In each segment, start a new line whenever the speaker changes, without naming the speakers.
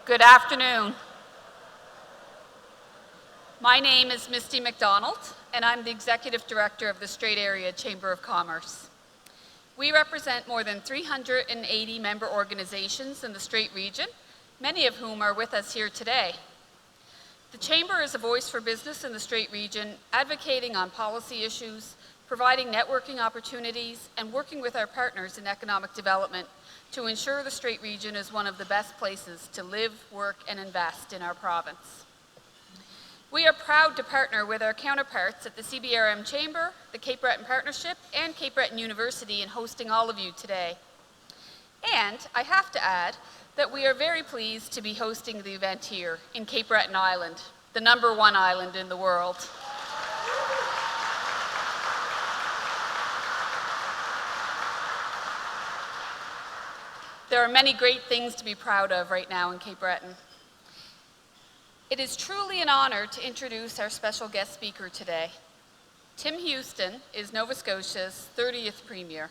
Good afternoon. My name is Misty McDonald, and I'm the Executive Director of the Strait Area Chamber of Commerce. We represent more than 380 member organizations in the Strait region, many of whom are with us here today. The Chamber is a voice for business in the Strait region, advocating on policy issues, providing networking opportunities, and working with our partners in economic development to ensure the Strait region is one of the best places to live, work, and invest in our province. We are proud to partner with our counterparts at the CBRM Chamber, the Cape Breton Partnership, and Cape Breton University in hosting all of you today. And I have to add that we are very pleased to be hosting the event here in Cape Breton Island, the #1 island in the world. There are many great things to be proud of right now in Cape Breton. It is truly an honor to introduce our special guest speaker today. Tim Houston is Nova Scotia's 30th Premier.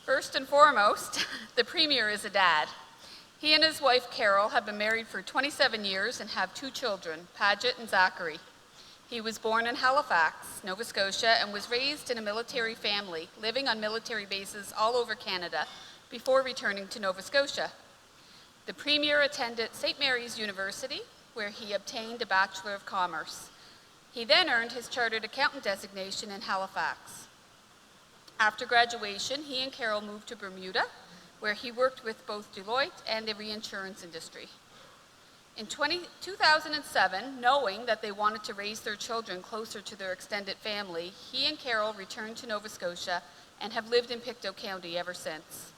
First and foremost, the Premier is a dad. He and his wife, Carol, have been married for 27 years and have 2 children, Paget and Zachary. He was born in Halifax, Nova Scotia, and was raised in a military family, living on military bases all over Canada before returning to Nova Scotia. The Premier attended St. Mary's University, where he obtained a Bachelor of Commerce. He then earned his Chartered Accountant designation in Halifax. After graduation, he and Carol moved to Bermuda, where he worked with both Deloitte and the reinsurance industry. In 2007, knowing that they wanted to raise their children closer to their extended family, he and Carol returned to Nova Scotia and have lived in Pictou County ever since.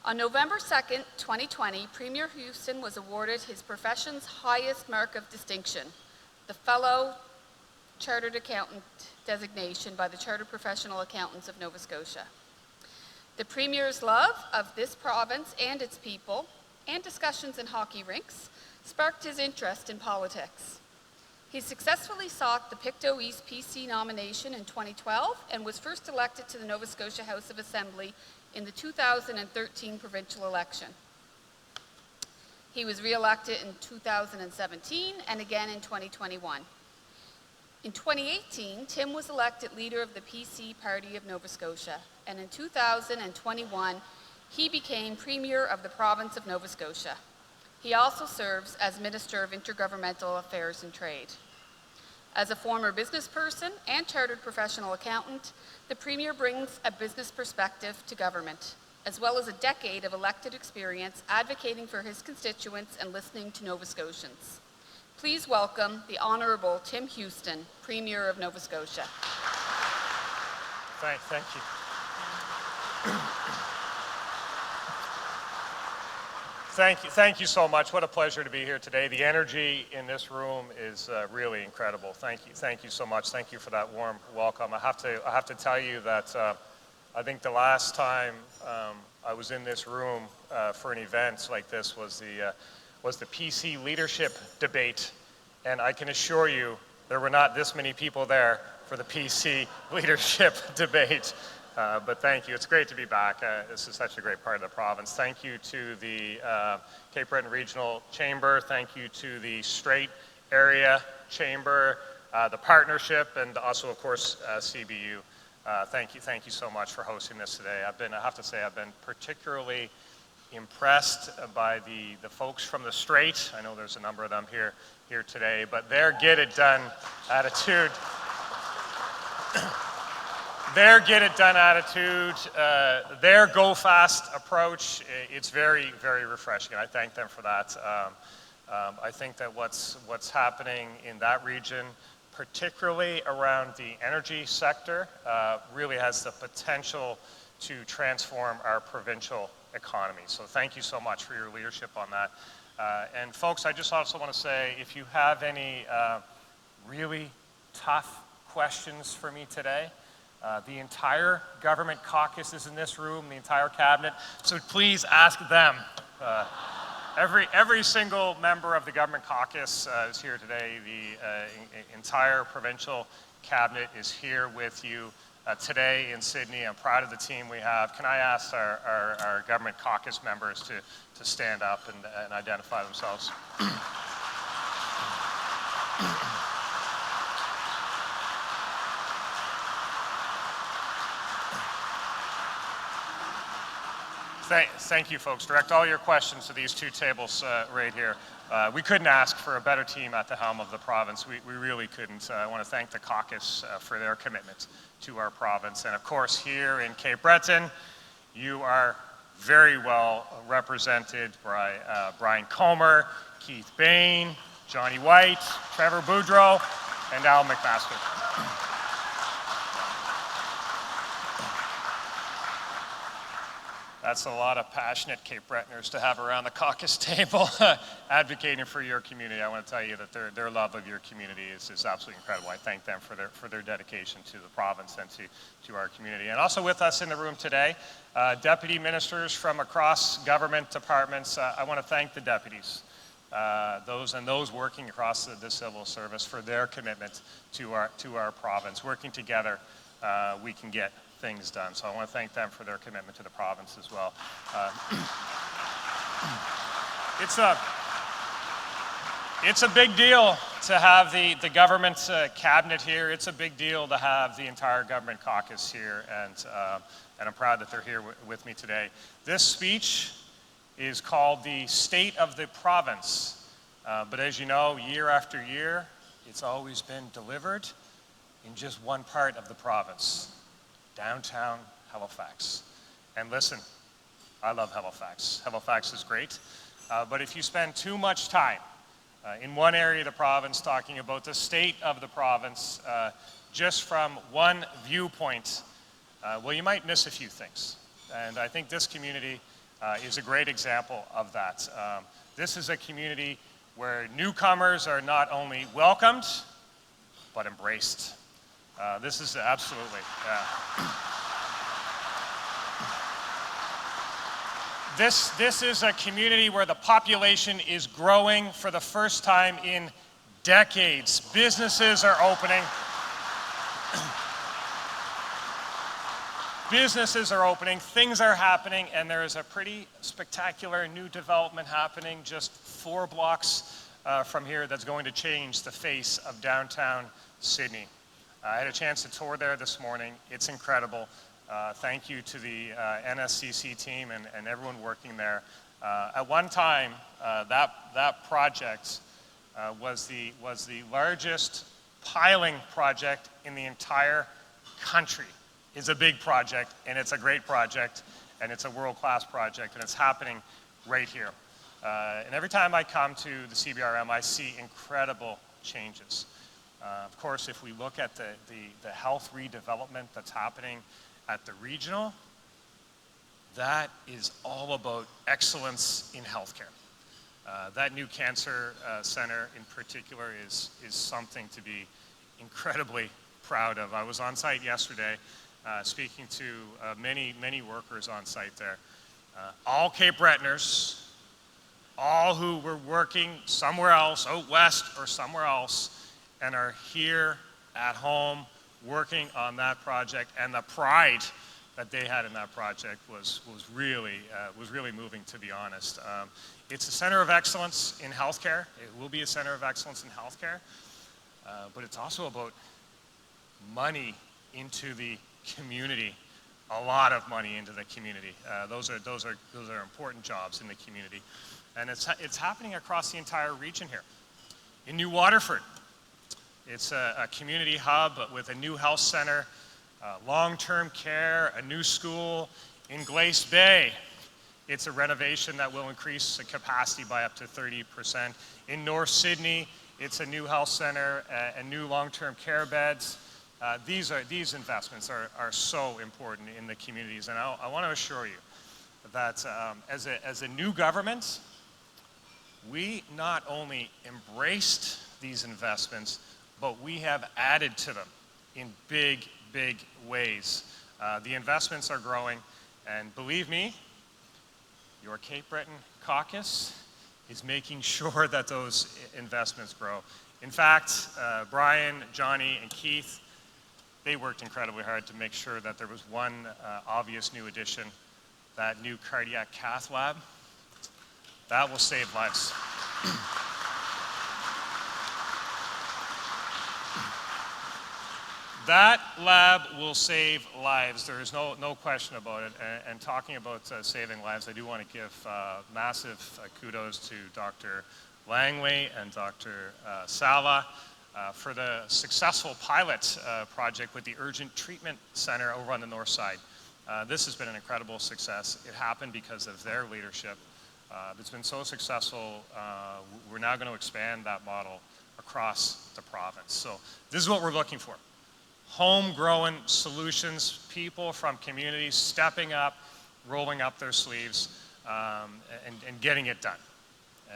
On November 2nd, 2020, Premier Houston was awarded his profession's highest mark of distinction, the Fellow Chartered Accountant designation by the Chartered Professional Accountants of Nova Scotia. The Premier's love of this province and its people, and discussions in hockey rinks, sparked his interest in politics. He successfully sought the Pictou East PC nomination in 2012 and was first elected to the Nova Scotia House of Assembly in the 2013 provincial election. He was re-elected in 2017 and again in 2021. In 2018, Tim was elected leader of the PC Party of Nova Scotia, and in 2021, he became Premier of the province of Nova Scotia. He also serves as Minister of Intergovernmental Affairs and Trade. As a former business person and chartered professional accountant, the Premier brings a business perspective to government, as well as a decade of elected experience advocating for his constituents and listening to Nova Scotians. Please welcome the Honourable Tim Houston, Premier of Nova Scotia.
Thank you. Thank you so much. What a pleasure to be here today. The energy in this room is really incredible. Thank you so much. Thank you for that warm welcome. I have to tell you that I think the last time I was in this room for an event like this was the PC leadership debate, and I can assure you there were not this many people there for the PC leadership debate. But thank you. It's great to be back. This is such a great part of the province. Thank you to the Cape Breton Regional Chamber. Thank you to the Strait Area Chamber, the partnership, and also, of course, CBU. Thank you so much for hosting this today. I have to say, I've been particularly impressed by the folks from the Strait. I know there's a number of them here today, but their get-it-done attitude. Their get-it-done attitude, their go-fast approach, it's very, very refreshing. I thank them for that. I think that what's happening in that region, particularly around the energy sector, really has the potential to transform our provincial economy. So thank you so much for your leadership on that. And folks, I just also want to say, if you have any really tough questions for me today, the entire government caucus is in this room, the entire cabinet, so please ask them. Every single member of the government caucus is here today. The entire provincial cabinet is here with you today in Sydney. I'm proud of the team we have. Can I ask our government caucus members to stand up and identify themselves? Thank you, folks. Direct all your questions to these two tables right here. We couldn't ask for a better team at the helm of the province. We really couldn't. I want to thank the caucus for their commitment to our province. And of course, here in Cape Breton, you are very well represented by Brian Comer, Keith Bain, Johnny White, Trevor Boudreau, and Al McMaster. That's a lot of passionate Cape Bretoners to have around the caucus table advocating for your community. I want to tell you that their love of your community is absolutely incredible. I thank them for their dedication to the province and to our community. And also with us in the room today, deputy ministers from across government departments. I want to thank the deputies, those working across the civil service for their commitment to our province. Working together, we can get things done. So I want to thank them for their commitment to the province as well. It's a big deal to have the government cabinet here. It's a big deal to have the entire government caucus here, and I'm proud that they're here with me today. This speech is called the State of the Province, but as you know, year after year, it's always been delivered in just one part of the province. Downtown Halifax. And listen, I love Halifax. Halifax is great, but if you spend too much time in one area of the province talking about the state of the province just from one viewpoint, well, you might miss a few things. And I think this community is a great example of that. This is a community where newcomers are not only welcomed, but embraced. This is absolutely, This is a community where the population is growing for the first time in decades. Businesses are opening. Businesses are opening, things are happening, and there is a pretty spectacular new development happening just 4 blocks from here that's going to change the face of downtown Sydney. I had a chance to tour there this morning. It's incredible. Thank you to the NSCC team and everyone working there. At one time, that project was the largest piling project in the entire country. It's a big project, and it's a great project, and it's a world-class project, and it's happening right here. And every time I come to the CBRM, I see incredible changes. Of course, if we look at the health redevelopment that's happening at the regional, that is all about excellence in healthcare. That new cancer center in particular is something to be incredibly proud of. I was on site yesterday speaking to many workers on site there. All Cape Bretoners, all who were working somewhere else, out west or somewhere else, and are here at home working on that project, and the pride that they had in that project was really moving, to be honest. It's a center of excellence in healthcare. It will be a center of excellence in healthcare, but it's also about money into the community. A lot of money into the community. Those are important jobs in the community, and it's happening across the entire region here. In New Waterford, it's a community hub with a new health center, long-term care, a new school. In Glace Bay, it's a renovation that will increase the capacity by up to 30%. In North Sydney, it's a new health center and new long-term care beds. These investments are so important in the communities, and I want to assure you that as a new government, we not only embraced these investments, but we have added to them in big ways. The investments are growing, and believe me, your Cape Breton caucus is making sure that those investments grow. In fact, Brian, Johnny, and Keith, they worked incredibly hard to make sure that there was one obvious new addition, that new cardiac cath lab. That will save lives. That lab will save lives. There is no question about it. And talking about saving lives, I do want to give massive kudos to Dr. Langley and Dr. Sala for the successful pilot project with the Urgent Treatment Center over on the north side. This has been an incredible success. It happened because of their leadership. It's been so successful, we're now going to expand that model across the province. So this is what we're looking for. Homegrown solutions, people from communities stepping up, rolling up their sleeves, and getting it done.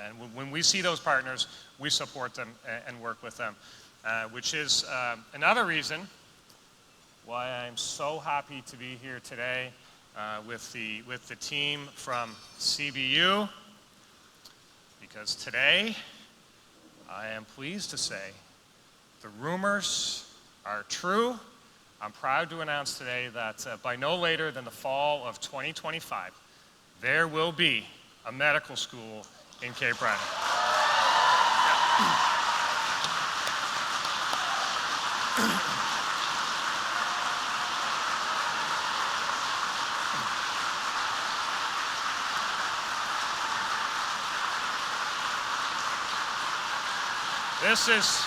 And when we see those partners, we support them and work with them, which is another reason why I'm so happy to be here today with the team from CBU, because today I am pleased to say the rumors are true. I'm proud to announce today that by no later than the fall of 2025, there will be a medical school in Cape Breton. This is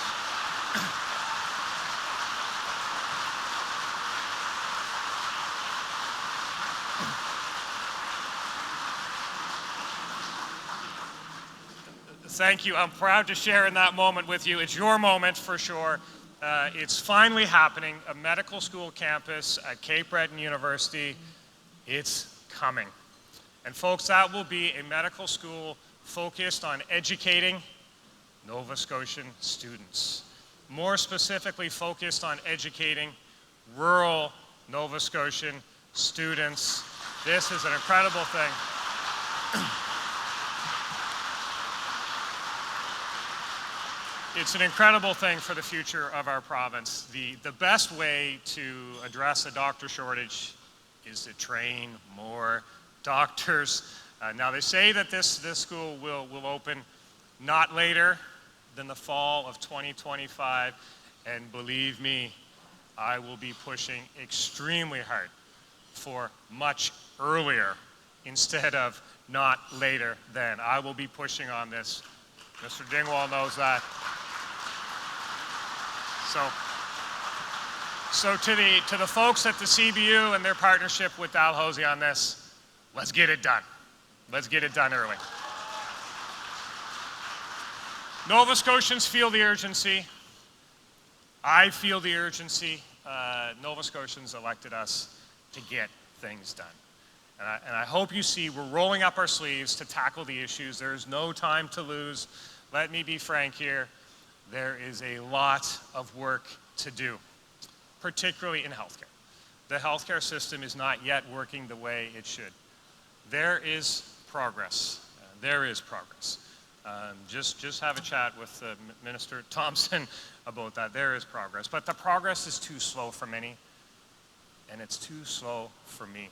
Thank you. I'm proud to share in that moment with you. It's your moment for sure. It's finally happening. A medical school campus at Cape Breton University. It's coming. And folks, that will be a medical school focused on educating Nova Scotian students. More specifically focused on educating rural Nova Scotian students. This is an incredible thing. It's an incredible thing for the future of our province. The best way to address a doctor shortage is to train more doctors. Now they say that this school will open not later than the fall of 2025, and believe me, I will be pushing extremely hard for much earlier instead of not later than. I will be pushing on this. Mr. Dingwall knows that. So to the folks at the CBU and their partnership with Dalhousie on this, let's get it done. Let's get it done early. Nova Scotians feel the urgency. I feel the urgency. Nova Scotians elected us to get things done. And I hope you see we're rolling up our sleeves to tackle the issues. There's no time to lose. Let me be frank here. There is a lot of work to do, particularly in healthcare. The healthcare system is not yet working the way it should. There is progress. There is progress. Just have a chat with Minister Thompson about that. There is progress. But the progress is too slow for many, and it's too slow for me.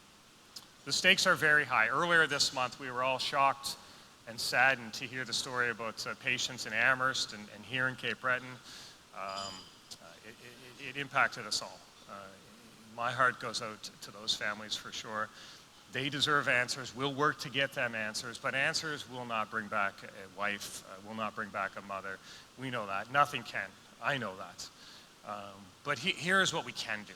The stakes are very high. Earlier this month, we were all shocked and saddened to hear the story about patients in Amherst and here in Cape Breton. It impacted us all. My heart goes out to those families for sure. They deserve answers. We'll work to get them answers, but answers will not bring back a wife, will not bring back a mother. We know that. Nothing can. I know that. But here's what we can do.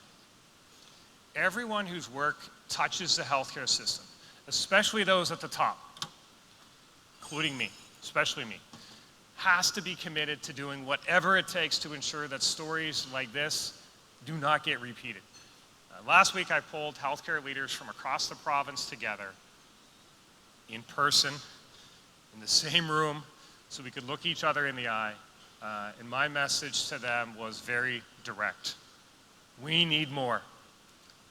Everyone whose work touches the healthcare system, especially those at the top, including me, especially me, has to be committed to doing whatever it takes to ensure that stories like this do not get repeated. Last week I polled healthcare leaders from across the province together in person, in the same room, so we could look each other in the eye. And my message to them was very direct. We need more,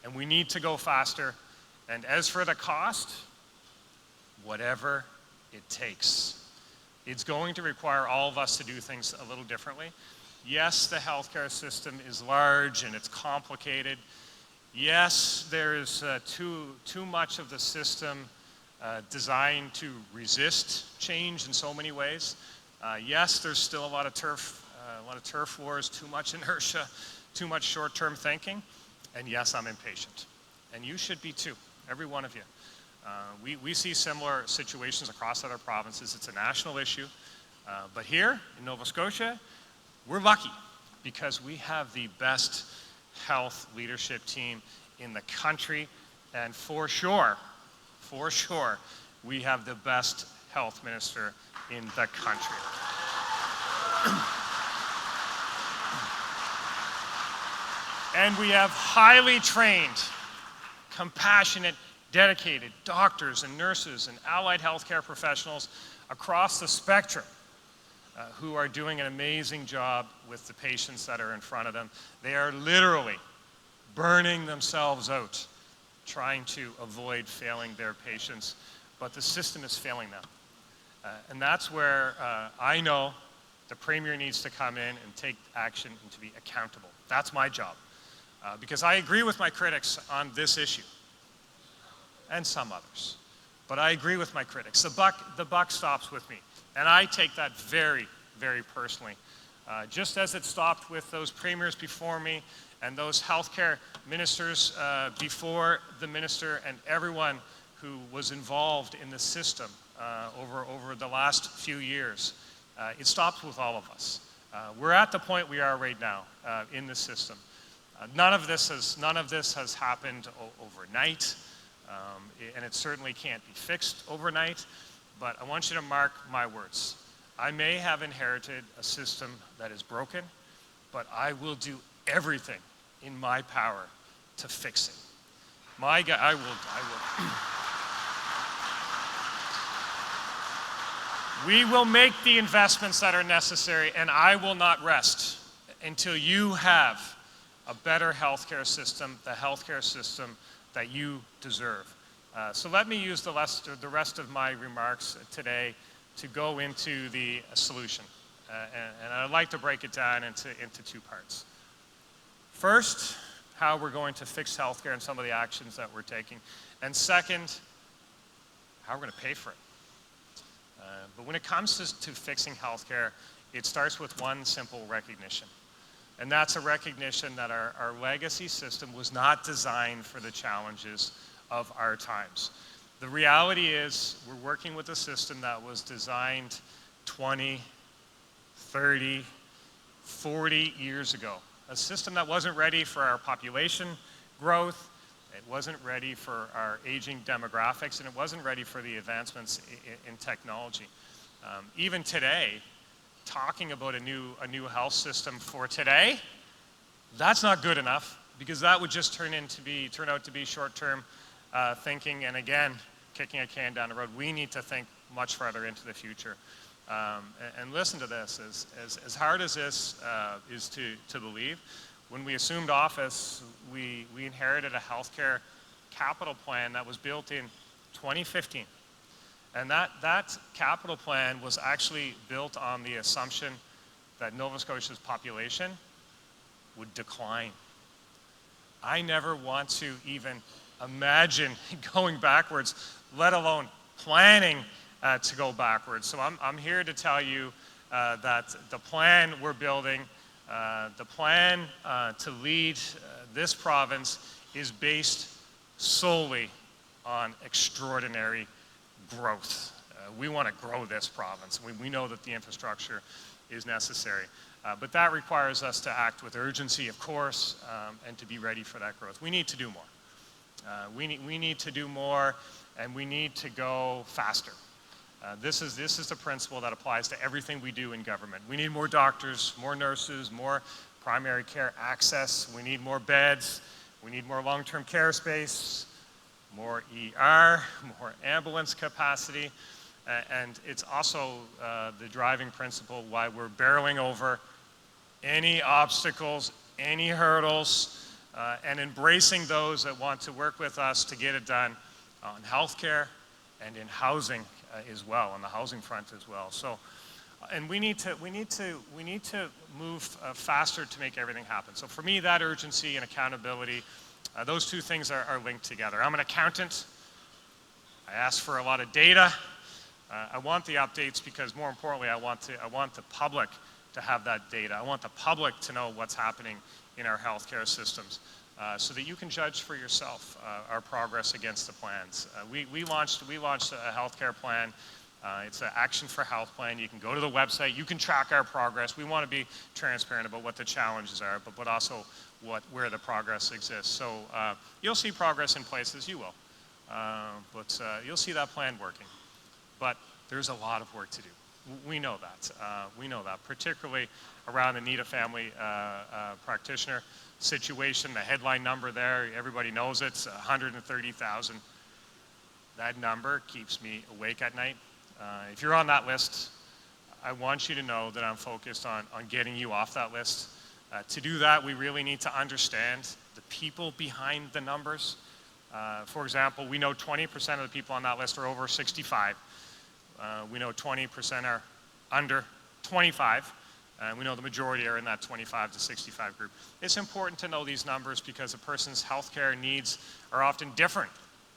and we need to go faster. And as for the cost, whatever it takes. It's going to require all of us to do things a little differently. Yes, the healthcare system is large and it's complicated. Yes, there is too much of the system designed to resist change in so many ways. Yes, there's still a lot of turf wars, too much inertia, too much short-term thinking, and yes, I'm impatient. And you should be too, every one of you. We see similar situations across other provinces. It's a national issue, but here in Nova Scotia, we're lucky because we have the best health leadership team in the country, and for sure, we have the best health minister in the country. And we have highly trained, compassionate, dedicated doctors and nurses and allied healthcare professionals across the spectrum who are doing an amazing job with the patients that are in front of them. They are literally burning themselves out trying to avoid failing their patients, but the system is failing them. And that's where I know the Premier needs to come in and take action and to be accountable. That's my job. Because I agree with my critics on this issue, and some others. But I agree with my critics. The buck stops with me. And I take that very, very personally. Just as it stopped with those premiers before me and those healthcare ministers before the minister and everyone who was involved in the system over the last few years. It stops with all of us. We're at the point we are right now in the system. None of this has happened overnight, and it certainly can't be fixed overnight, but I want you to mark my words. I may have inherited a system that is broken, but I will do everything in my power to fix it. I will. We will make the investments that are necessary, and I will not rest until you have a better healthcare system, the healthcare system that you deserve. So let me use the rest of my remarks today to go into the solution. And I'd like to break it down into two parts. First, how we're going to fix healthcare and some of the actions that we're taking. And second, how we're going to pay for it. But when it comes to fixing healthcare, it starts with one simple recognition. And that's a recognition that our legacy system was not designed for the challenges of our times. The reality is we're working with a system that was designed 20, 30, 40 years ago. A system that wasn't ready for our population growth, it wasn't ready for our aging demographics, and it wasn't ready for the advancements in technology. Even today, talking about a new health system for today, that's not good enough, because that would just turn out to be short-term thinking, and again, kicking a can down the road. We need to think much further into the future. And listen to this, as hard as this is to believe, when we assumed office, we inherited a healthcare capital plan that was built in 2015. And that capital plan was actually built on the assumption that Nova Scotia's population would decline. I never want to even imagine going backwards, let alone planning to go backwards. So I'm here to tell you that the plan we're building, the plan to lead this province is based solely on extraordinary growth. We want to grow this province. We know that the infrastructure is necessary. But that requires us to act with urgency, of course, and to be ready for that growth. We need to do more. We need to do more, and we need to go faster. This is the principle that applies to everything we do in government. We need more doctors, more nurses, more primary care access. We need more beds. We need more long-term care space, more ER, more ambulance capacity. And it's also the driving principle why we're barreling over any obstacles, any hurdles, and embracing those that want to work with us to get it done on healthcare and in housing as well, on the housing front as well. So, and we need to move faster to make everything happen. So for me, that urgency and accountability, those two things are linked together. I'm an accountant. I ask for a lot of data. I want the updates because, more importantly, I want the public to have that data. I want the public to know what's happening in our healthcare systems, so that you can judge for yourself our progress against the plans. We launched a healthcare plan. It's an Action for Health plan. You can go to the website. You can track our progress. We want to be transparent about what the challenges are, but also where the progress exists. So you'll see progress in places, you will. But you'll see that plan working. But there's a lot of work to do. We know that. We know that, particularly around the need a family practitioner situation. The headline number there, everybody knows it's 130,000. That number keeps me awake at night. If you're on that list, I want you to know that I'm focused on getting you off that list. To do that, we really need to understand the people behind the numbers. For example, we know 20% of the people on that list are over 65. We know 20% are under 25. And we know the majority are in that 25 to 65 group. It's important to know these numbers because a person's healthcare needs are often different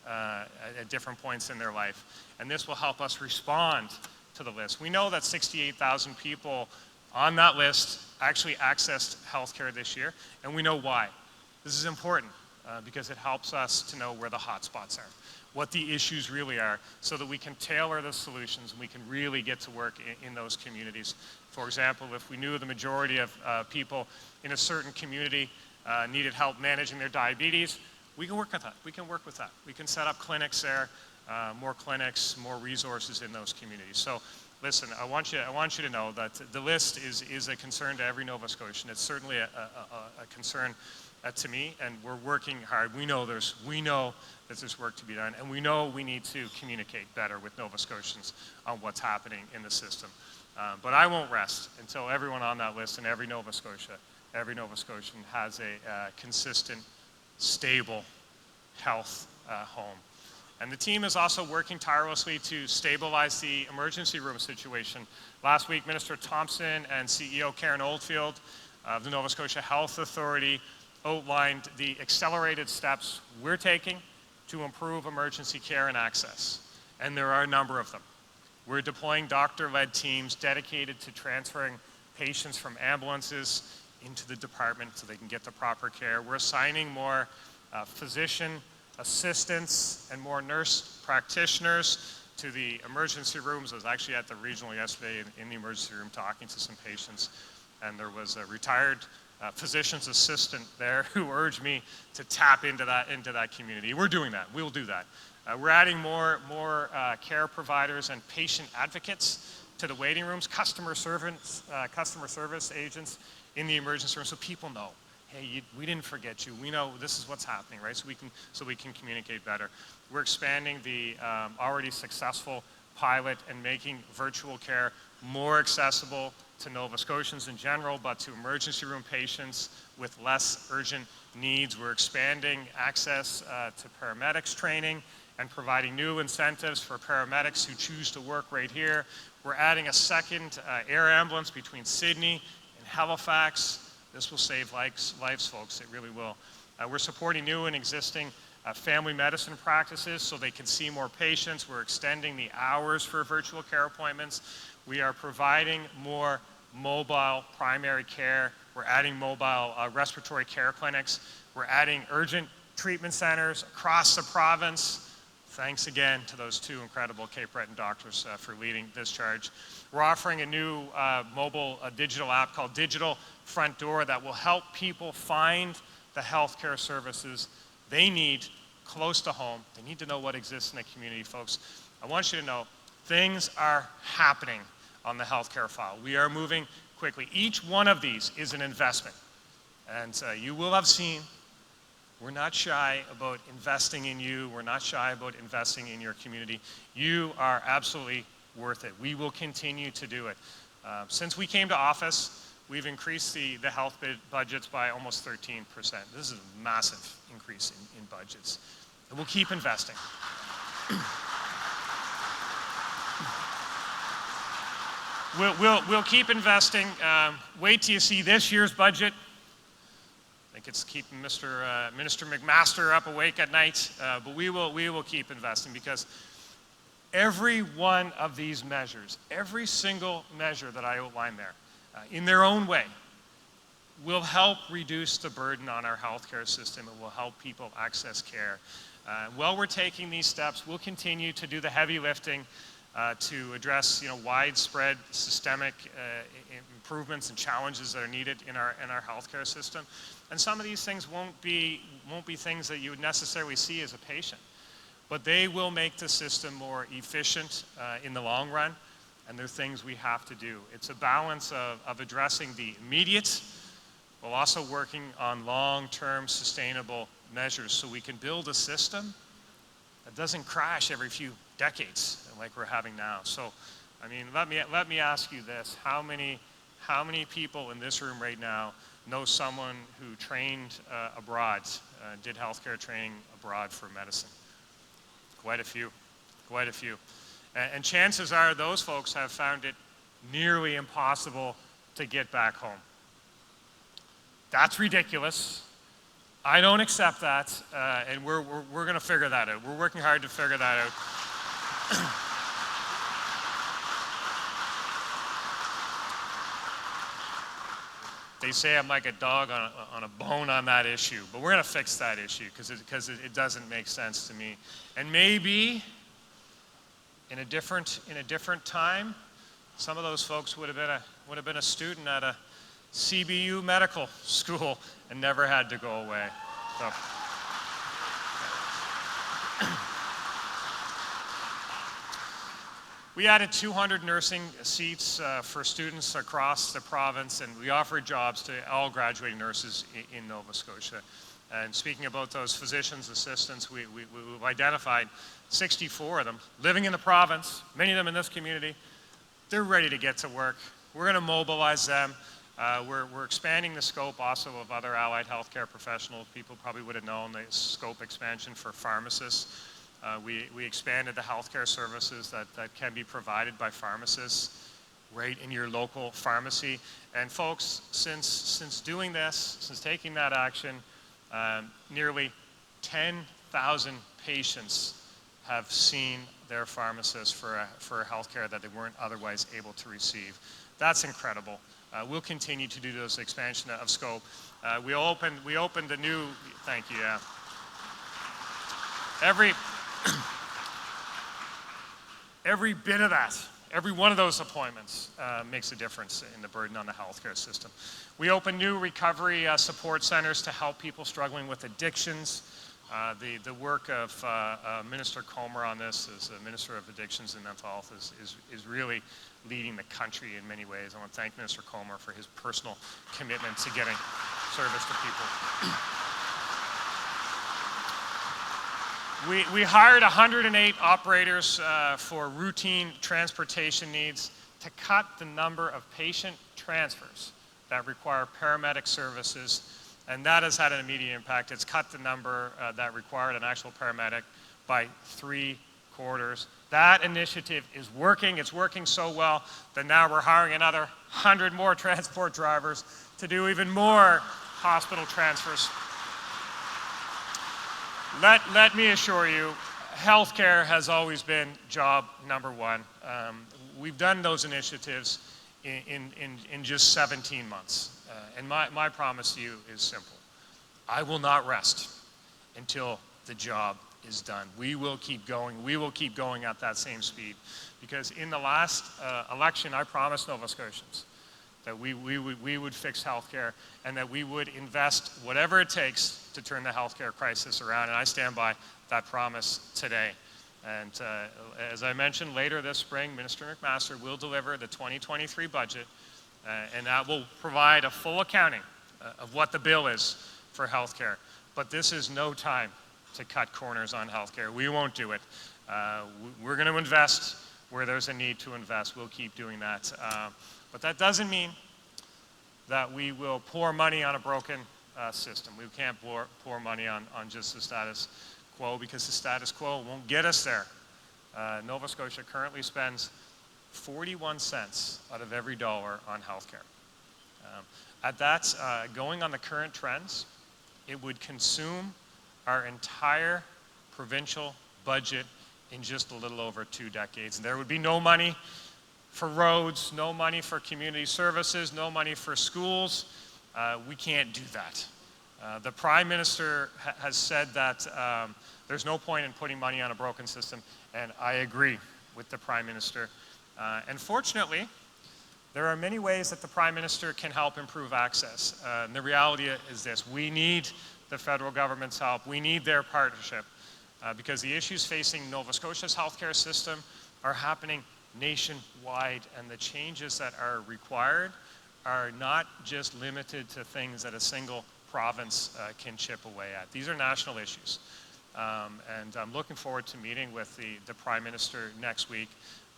at different points in their life. And this will help us respond to the list. We know that 68,000 people on that list actually accessed healthcare this year, and we know why. This is important because it helps us to know where the hot spots are, what the issues really are, so that we can tailor the solutions and we can really get to work in those communities. For example, if we knew the majority of people in a certain community needed help managing their diabetes, we can work with that. We can work with that. We can set up clinics there, more clinics, more resources in those communities. So listen, I want you to know that the list is a concern to every Nova Scotian. It's certainly a concern to me, and we're working hard. We know that there's work to be done, and we know we need to communicate better with Nova Scotians on what's happening in the system. But I won't rest until everyone on that list and every Nova Scotian has a consistent, stable health home. And the team is also working tirelessly to stabilize the emergency room situation. Last week, Minister Thompson and CEO Karen Oldfield of the Nova Scotia Health Authority outlined the accelerated steps we're taking to improve emergency care and access. And there are a number of them. We're deploying doctor-led teams dedicated to transferring patients from ambulances into the department so they can get the proper care. We're assigning more physician assistants and more nurse practitioners to the emergency rooms. I was actually at the regional yesterday in the emergency room talking to some patients, and there was a retired physician's assistant there who urged me to tap into that community. We're doing that. We'll do that. We're adding more care providers and patient advocates to the waiting rooms, customer service agents in the emergency room, so people know, hey, we didn't forget you. We know this is what's happening, right? So we can communicate better. We're expanding the already successful pilot and making virtual care more accessible to Nova Scotians in general, but to emergency room patients with less urgent needs. We're expanding access to paramedics training and providing new incentives for paramedics who choose to work right here. We're adding a second air ambulance between Sydney and Halifax. This will save lives, folks. It really will. We're supporting new and existing family medicine practices so they can see more patients. We're extending the hours for virtual care appointments. We are providing more mobile primary care. We're adding mobile respiratory care clinics. We're adding urgent treatment centers across the province. Thanks again to those two incredible Cape Breton doctors for leading this charge. We're offering a new mobile digital app called Digital Front Door that will help people find the healthcare services they need close to home. They need to know what exists in the community, folks. I want you to know things are happening on the healthcare file. We are moving quickly. Each one of these is an investment. And you will have seen we're not shy about investing in you. We're not shy about investing in your community. You are absolutely worth it. We will continue to do it. Since we came to office, we've increased the health budgets by almost 13%. This is a massive increase in budgets. And we'll keep investing. We'll keep investing. Wait till you see this year's budget. I think it's keeping Minister McMaster up awake at night, but we will keep investing, because every one of these measures, every single measure that I outlined there, in their own way, will help reduce the burden on our healthcare system. It will help people access care. While we're taking these steps, we'll continue to do the heavy lifting to address, widespread systemic improvements and challenges that are needed in our healthcare system. And some of these things won't be things that you would necessarily see as a patient, but they will make the system more efficient in the long run, and they're things we have to do. It's a balance of addressing the immediate, while also working on long-term sustainable measures, so we can build a system that doesn't crash every few decades like we're having now. So, let me ask you this: how many people in this room right now know someone who trained abroad, did healthcare training abroad for medicine? Quite a few. And chances are those folks have found it nearly impossible to get back home. That's ridiculous. I don't accept that, and we're going to figure that out. We're working hard to figure that out. They say I'm like a dog on a bone on that issue, but we're going to fix that issue, because it doesn't make sense to me. And maybe in a different time, some of those folks would have been a student at a CBU medical school and never had to go away. So. We added 200 nursing seats for students across the province, and we offered jobs to all graduating nurses in Nova Scotia. And speaking about those physicians' assistants, we've identified 64 of them living in the province, many of them in this community. They're ready to get to work. We're going to mobilize them. We're expanding the scope also of other allied healthcare professionals. People probably would have known the scope expansion for pharmacists. We expanded the healthcare services that can be provided by pharmacists right in your local pharmacy. And folks, since doing this, since taking that action, nearly 10,000 patients have seen their pharmacist for healthcare that they weren't otherwise able to receive. That's incredible. We'll continue to do those expansion of scope. We opened a new, thank you, yeah. Every bit of that, every one of those appointments makes a difference in the burden on the healthcare system. We opened new recovery support centers to help people struggling with addictions. The work of Minister Comer on this, as the Minister of Addictions and Mental Health, is really leading the country in many ways. I want to thank Minister Comer for his personal commitment to getting service to people. We hired 108 operators for routine transportation needs to cut the number of patient transfers that require paramedic services, and that has had an immediate impact. It's cut the number that required an actual paramedic by 3/4. That initiative is working. It's working so well that now we're hiring another 100 more transport drivers to do even more hospital transfers. Let me assure you, healthcare has always been job number one. We've done those initiatives in just 17 months. And my promise to you is simple. I will not rest until the job is done. We will keep going. We will keep going at that same speed. Because in the last election, I promised Nova Scotians that we would fix healthcare and that we would invest whatever it takes to turn the healthcare crisis around. And I stand by that promise today. And as I mentioned, later this spring, Minister McMaster will deliver the 2023 budget, and that will provide a full accounting of what the bill is for healthcare. But this is no time to cut corners on healthcare. We won't do it. We're going to invest where there's a need to invest. We'll keep doing that. But that doesn't mean that we will pour money on a broken system. We can't pour money on just the status quo, because the status quo won't get us there. Nova Scotia currently spends 41 cents out of every dollar on healthcare. At that, going on the current trends, it would consume our entire provincial budget in just a little over 2 decades. And there would be no money for roads, no money for community services, no money for schools. We can't do that. The Prime Minister has said that there's no point in putting money on a broken system, and I agree with the Prime Minister. And fortunately, there are many ways that the Prime Minister can help improve access. And the reality is this: we need the federal government's help. We need their partnership because the issues facing Nova Scotia's healthcare system are happening nationwide, and the changes that are required are not just limited to things that a single province can chip away at. These are national issues. And I'm looking forward to meeting with the Prime Minister next week.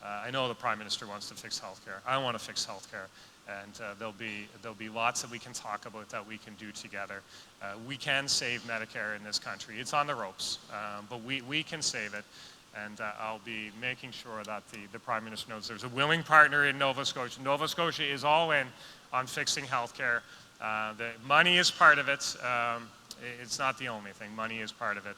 I know the Prime Minister wants to fix healthcare. I want to fix healthcare. And there'll be lots that we can talk about that we can do together. We can save Medicare in this country. It's on the ropes, but we can save it. And I'll be making sure that the Prime Minister knows there's a willing partner in Nova Scotia. Nova Scotia is all in on fixing healthcare. The money is part of it. It's not the only thing. Money is part of it.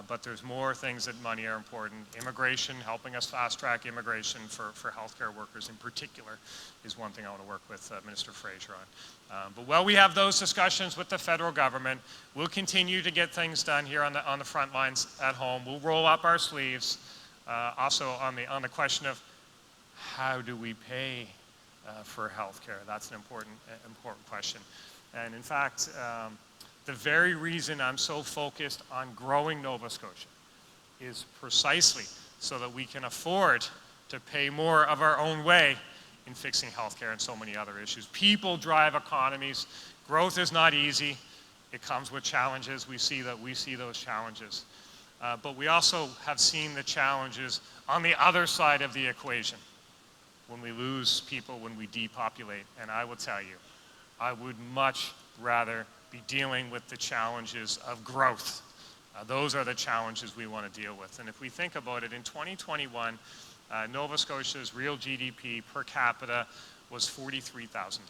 But there's more things that money are important. Immigration, helping us fast-track immigration for healthcare workers in particular, is one thing I want to work with Minister Fraser on. But while we have those discussions with the federal government, we'll continue to get things done here on the front lines at home. We'll roll up our sleeves. Also on the question of how do we pay for healthcare? That's an important question. And in fact, the very reason I'm so focused on growing Nova Scotia is precisely so that we can afford to pay more of our own way in fixing healthcare and so many other issues. People drive economies. Growth is not easy. It comes with challenges. We see those challenges. But we also have seen the challenges on the other side of the equation. When we lose people, when we depopulate. And I will tell you, I would much rather be dealing with the challenges of growth. Those are the challenges we want to deal with. And if we think about it, in 2021, Nova Scotia's real GDP per capita was $43,000.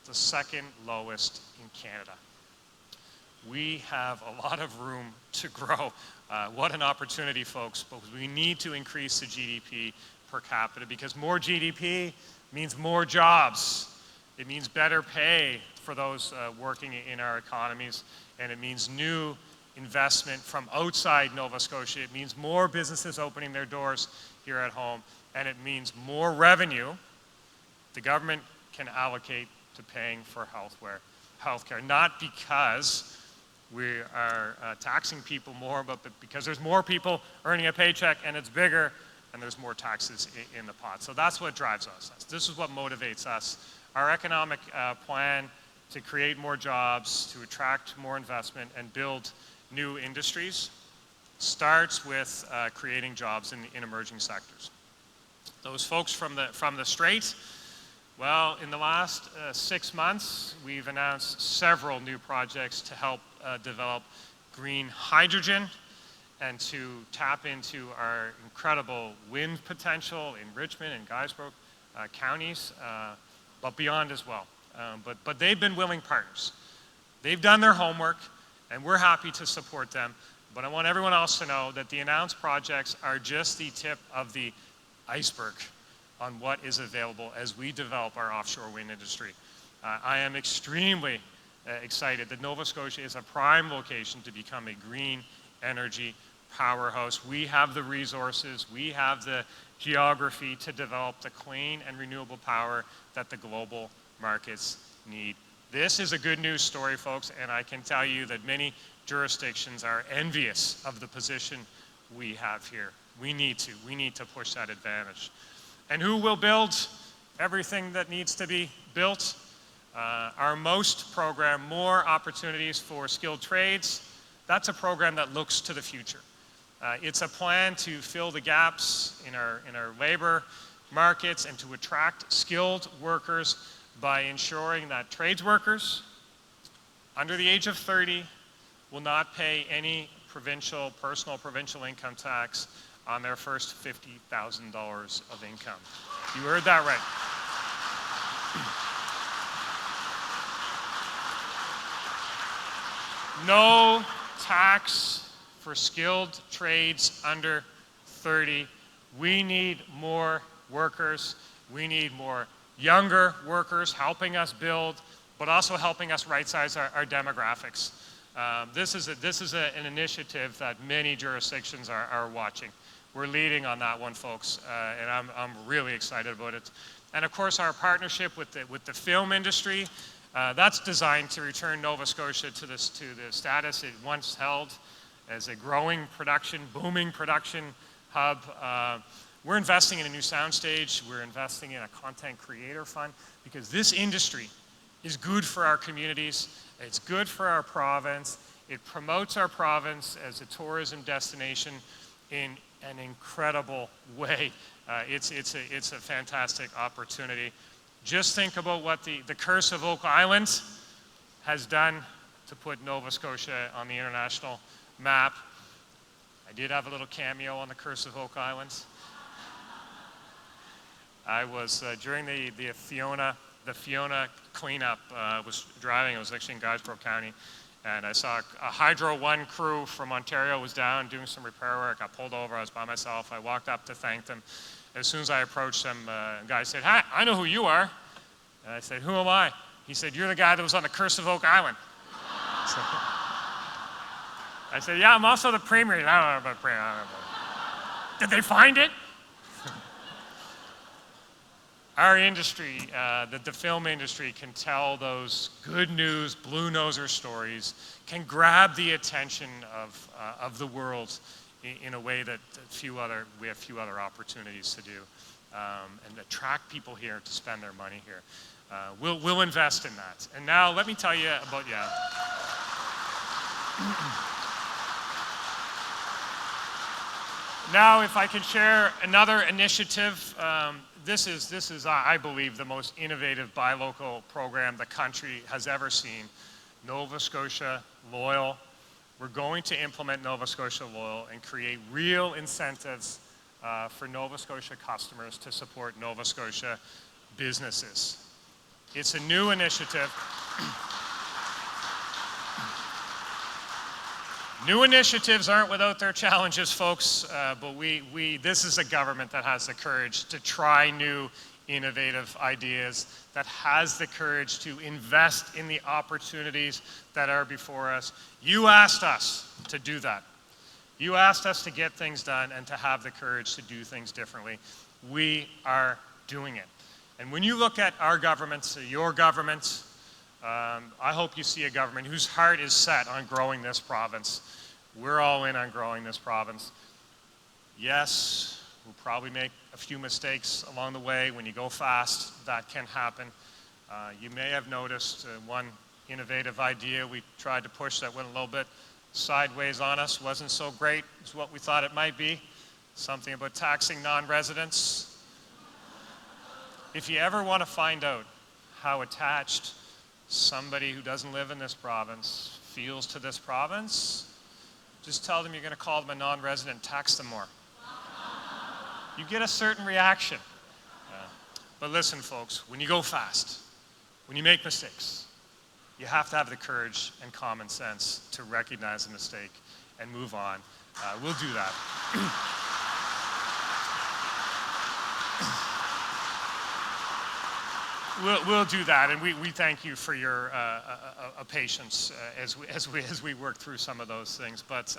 The second lowest in Canada. We have a lot of room to grow. What an opportunity, folks, because we need to increase the GDP per capita because more GDP means more jobs. It means better pay for those working in our economies, and it means new investment from outside Nova Scotia. It means more businesses opening their doors here at home, and it means more revenue the government can allocate to paying for healthcare. Not because we are taxing people more, but because there's more people earning a paycheck and it's bigger and there's more taxes in the pot. So that's what drives us. This is what motivates us. Our economic plan to create more jobs, to attract more investment and build new industries starts with creating jobs in emerging sectors. Those folks from the Strait, well, in the last 6 months, we've announced several new projects to help develop green hydrogen and to tap into our incredible wind potential in Richmond and Guysborough counties, but beyond as well. But they've been willing partners. They've done their homework, and we're happy to support them. But I want everyone else to know that the announced projects are just the tip of the iceberg on what is available as we develop our offshore wind industry. I am extremely excited that Nova Scotia is a prime location to become a green energy powerhouse. We have the resources, we have the geography to develop the clean and renewable power that the global markets need. This is a good news story, folks, and I can tell you that many jurisdictions are envious of the position we have here. We need to push that advantage. And who will build everything that needs to be built? Our MOST program, More Opportunities for Skilled Trades, that's a program that looks to the future. It's a plan to fill the gaps in our labor markets and to attract skilled workers by ensuring that trades workers under the age of 30 will not pay any personal provincial income tax on their first $50,000 of income. You heard that right. No tax for skilled trades under 30. We need more workers. We need more younger workers helping us build, but also helping us right-size our demographics. This is an initiative that many jurisdictions are watching. We're leading on that one, folks, and I'm really excited about it. And of course, our partnership with the film industry, that's designed to return Nova Scotia to the status it once held as a growing production, booming production hub. We're investing in a new soundstage. We're investing in a content creator fund because this industry is good for our communities. It's good for our province. It promotes our province as a tourism destination in an incredible way. It's a fantastic opportunity. Just think about what the Curse of Oak Island has done to put Nova Scotia on the international map. I did have a little cameo on the Curse of Oak Island. I was, during the Fiona cleanup, was driving. I was actually in Guysborough County, and I saw a Hydro One crew from Ontario was down doing some repair work. I pulled over. I was by myself. I walked up to thank them. As soon as I approached them, a guy said, "Hi, I know who you are." And I said, "Who am I?" He said, "You're the guy that was on the Curse of Oak Island." So, I said, "Yeah, I'm also the premier." I don't know about premier. I don't know about... Did they find it? Our industry, the film industry, can tell those good news, blue noser stories, can grab the attention of the world in a way that we have few other opportunities to do, and attract people here to spend their money here. We'll invest in that. And now let me tell you about, Now, if I can share another initiative, this is, I believe, the most innovative buy local program the country has ever seen. Nova Scotia Loyal. We're going to implement Nova Scotia Loyal and create real incentives for Nova Scotia customers to support Nova Scotia businesses. It's a new initiative. New initiatives aren't without their challenges, folks, but this is a government that has the courage to try new, innovative ideas, that has the courage to invest in the opportunities that are before us. You asked us to do that. You asked us to get things done and to have the courage to do things differently. We are doing it. And when you look at our governments, your government, I hope you see a government whose heart is set on growing this province. We're all in on growing this province. Yes, we'll probably make a few mistakes along the way. When you go fast, that can happen. You may have noticed one innovative idea we tried to push that went a little bit sideways on us. Wasn't so great as what we thought it might be. Something about taxing non-residents. If you ever want to find out how attached somebody who doesn't live in this province feels to this province, just tell them you're going to call them a non-resident, tax them more. You get a certain reaction. But listen, folks, when you go fast, when you make mistakes, you have to have the courage and common sense to recognize a mistake and move on. We'll do that. We'll do that, and we thank you for your patience as we work through some of those things. But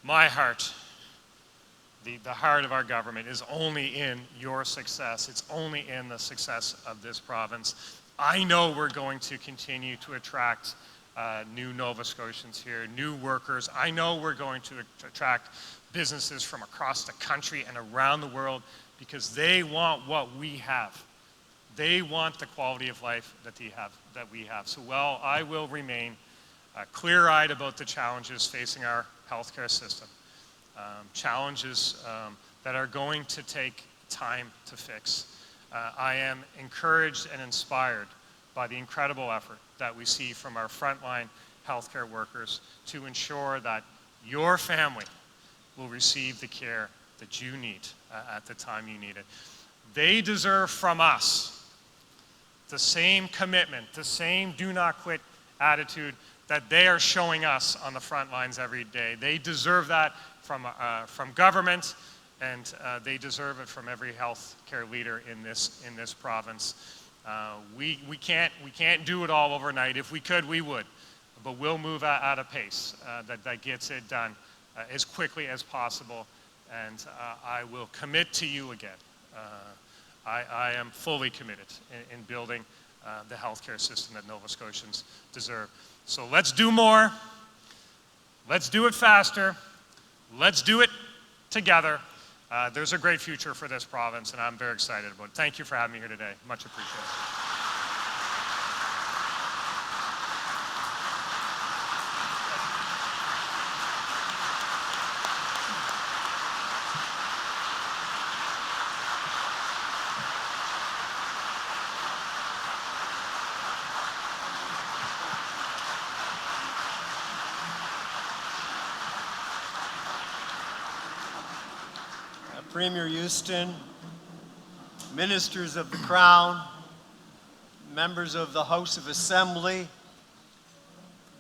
my heart, the heart of our government, is only in your success. It's only in the success of this province. I know we're going to continue to attract new Nova Scotians here, new workers. I know we're going to attract businesses from across the country and around the world because they want what we have. They want the quality of life that we have. So while I will remain clear-eyed about the challenges facing our healthcare system, challenges that are going to take time to fix, I am encouraged and inspired by the incredible effort that we see from our frontline healthcare workers to ensure that your family will receive the care that you need at the time you need it. They deserve from us the same commitment, the same do not quit attitude that they are showing us on the front lines every day. They deserve that from government, and they deserve it from every health care leader in this province. We can't do it all overnight. If we could, we would, but we'll move at a pace that gets it done as quickly as possible, and I will commit to you again. I am fully committed in building the healthcare system that Nova Scotians deserve. So let's do more. Let's do it faster. Let's do it together. There's a great future for this province, and I'm very excited about it. Thank you for having me here today. Much appreciated.
Premier Houston, ministers of the Crown, members of the House of Assembly,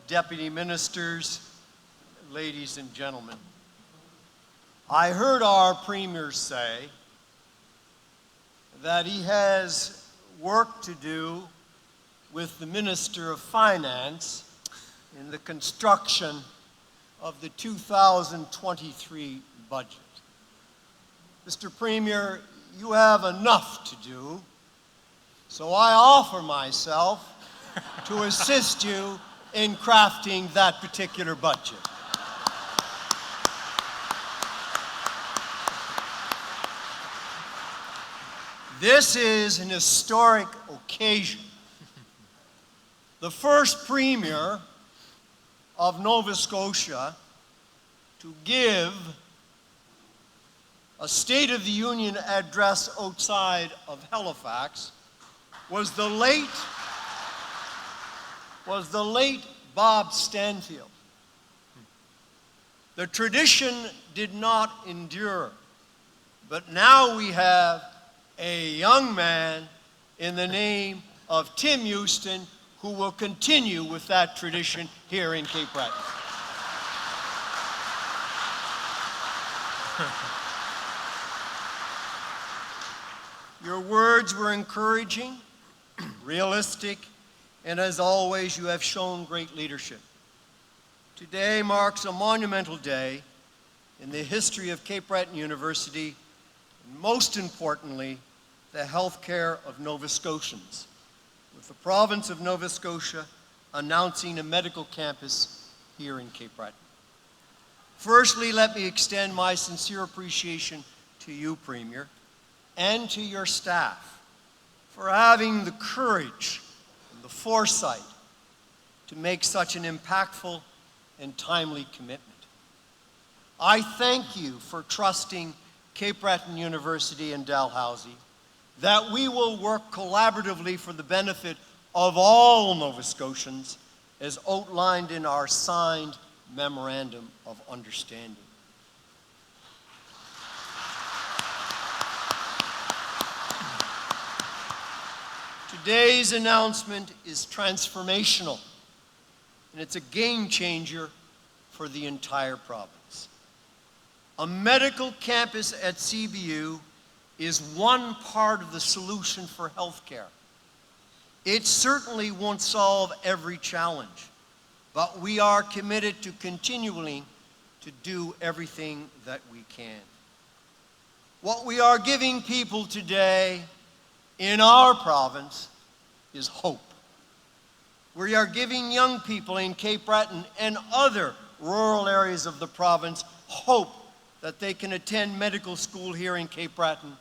deputy ministers, ladies and gentlemen. I heard our Premier say that he has work to do with the Minister of Finance in the construction of the 2023 budget. Mr. Premier, you have enough to do, so I offer myself to assist you in crafting that particular budget. This is an historic occasion. The first Premier of Nova Scotia to give a State of the Union address outside of Halifax was the late Bob Stanfield. The tradition did not endure, but now we have a young man in the name of Tim Houston who will continue with that tradition here in Cape Breton. Your words were encouraging, realistic, and as always, you have shown great leadership. Today marks a monumental day in the history of Cape Breton University, and most importantly, the healthcare of Nova Scotians, with the province of Nova Scotia announcing a medical campus here in Cape Breton. Firstly, let me extend my sincere appreciation to you, Premier, and to your staff for having the courage and the foresight to make such an impactful and timely commitment. I thank you for trusting Cape Breton University and Dalhousie that we will work collaboratively for the benefit of all Nova Scotians as outlined in our signed Memorandum of Understanding. Today's announcement is transformational, and it's a game changer for the entire province. A medical campus at CBU is one part of the solution for healthcare. It certainly won't solve every challenge, but we are committed to continuing to do everything that we can. What we are giving people today in our province is hope. We are giving young people in Cape Breton and other rural areas of the province hope that they can attend medical school here in Cape Breton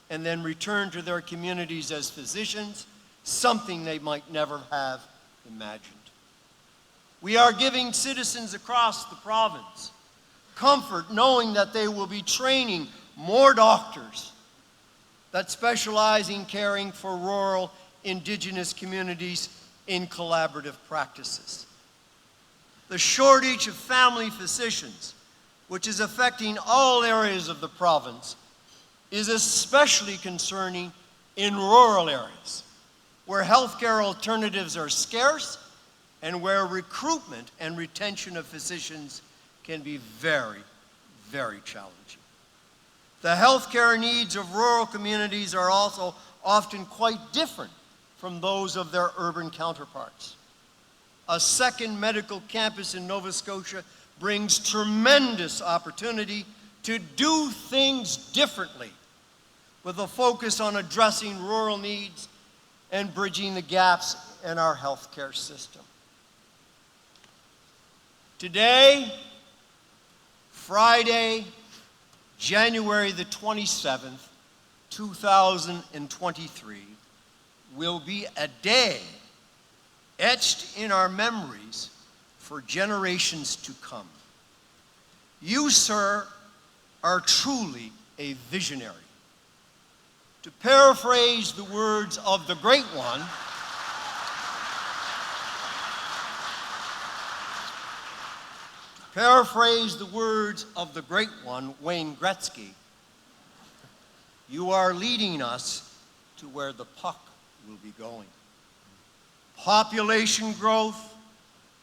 and then return to their communities as physicians, something they might never have imagined. We are giving citizens across the province comfort knowing that they will be training more doctors that specialize in caring for rural Indigenous communities in collaborative practices. The shortage of family physicians which is affecting all areas of the province, is especially concerning in rural areas, where healthcare alternatives are scarce and where recruitment and retention of physicians can be very, very challenging. The healthcare needs of rural communities are also often quite different from those of their urban counterparts. A second medical campus in Nova Scotia brings tremendous opportunity to do things differently, with a focus on addressing rural needs and bridging the gaps in our healthcare system. Today, Friday, January the 27th, 2023, will be a day etched in our memories for generations to come. You, sir, are truly a visionary. To paraphrase the words of the great one, Wayne Gretzky, you are leading us to where the puck will be going. Population growth,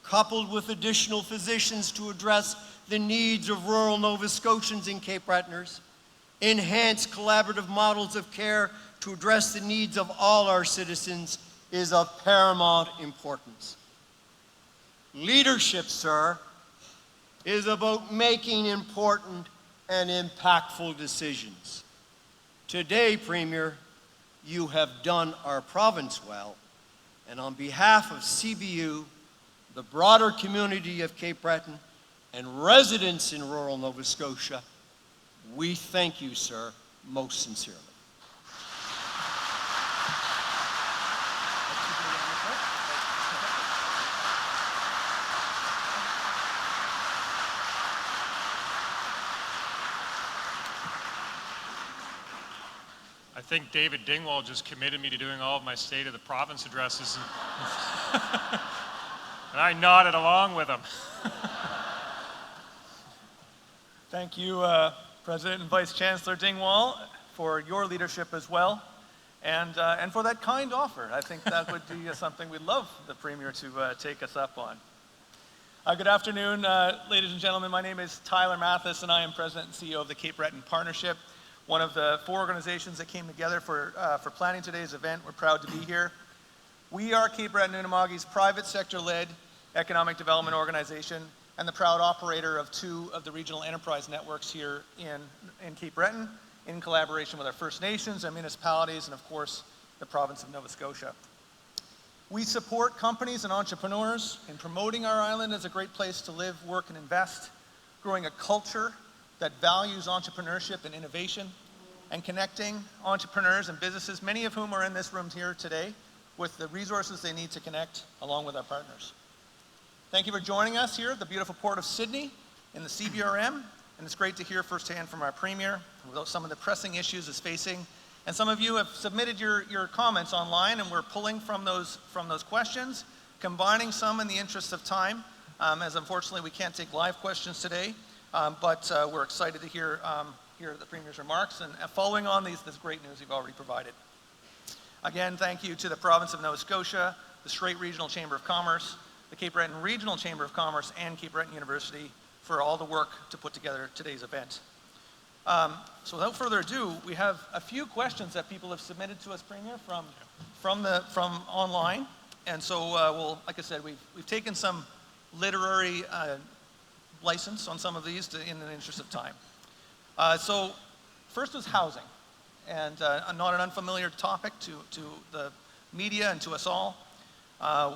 coupled with additional physicians to address the needs of rural Nova Scotians and Cape Bretoners, enhanced collaborative models of care to address the needs of all our citizens is of paramount importance. Leadership, sir, is about making important and impactful decisions. Today, Premier, you have done our province well, and on behalf of CBU, the broader community of Cape Breton, and residents in rural Nova Scotia, we thank you, sir, most sincerely.
I think David Dingwall just committed me to doing all of my State of the Province addresses, and I nodded along with him.
Thank you, President and Vice Chancellor Dingwall, for your leadership as well, and for that kind offer. I think that would be something we'd love the Premier to take us up on. Good afternoon, ladies and gentlemen. My name is Tyler Mathis, and I am President and CEO of the Cape Breton Partnership, one of the 4 organizations that came together for planning today's event. We're proud to be here. We are Cape Breton-Unamagi's private sector-led economic development organization and the proud operator of 2 of the regional enterprise networks here in Cape Breton, in collaboration with our First Nations, our municipalities, and of course, the province of Nova Scotia. We support companies and entrepreneurs in promoting our island as a great place to live, work, and invest, growing a culture that values entrepreneurship and innovation, and connecting entrepreneurs and businesses, many of whom are in this room here today, with the resources they need to connect along with our partners. Thank you for joining us here at the beautiful Port of Sydney in the CBRM, and it's great to hear firsthand from our Premier about some of the pressing issues it's facing. And some of you have submitted your comments online, and we're pulling from those questions, combining some in the interest of time, as unfortunately we can't take live questions today, but we're excited to hear the Premier's remarks and following on this great news you've already provided. Again, thank you to the province of Nova Scotia, the Strait Regional Chamber of Commerce, the Cape Breton Regional Chamber of Commerce, and Cape Breton University for all the work to put together today's event. So without further ado, we have a few questions that people have submitted to us, Premier, from online. And so, like I said, we've taken some literary license on some of these in the interest of time. So first was housing, and not an unfamiliar topic to the media and to us all.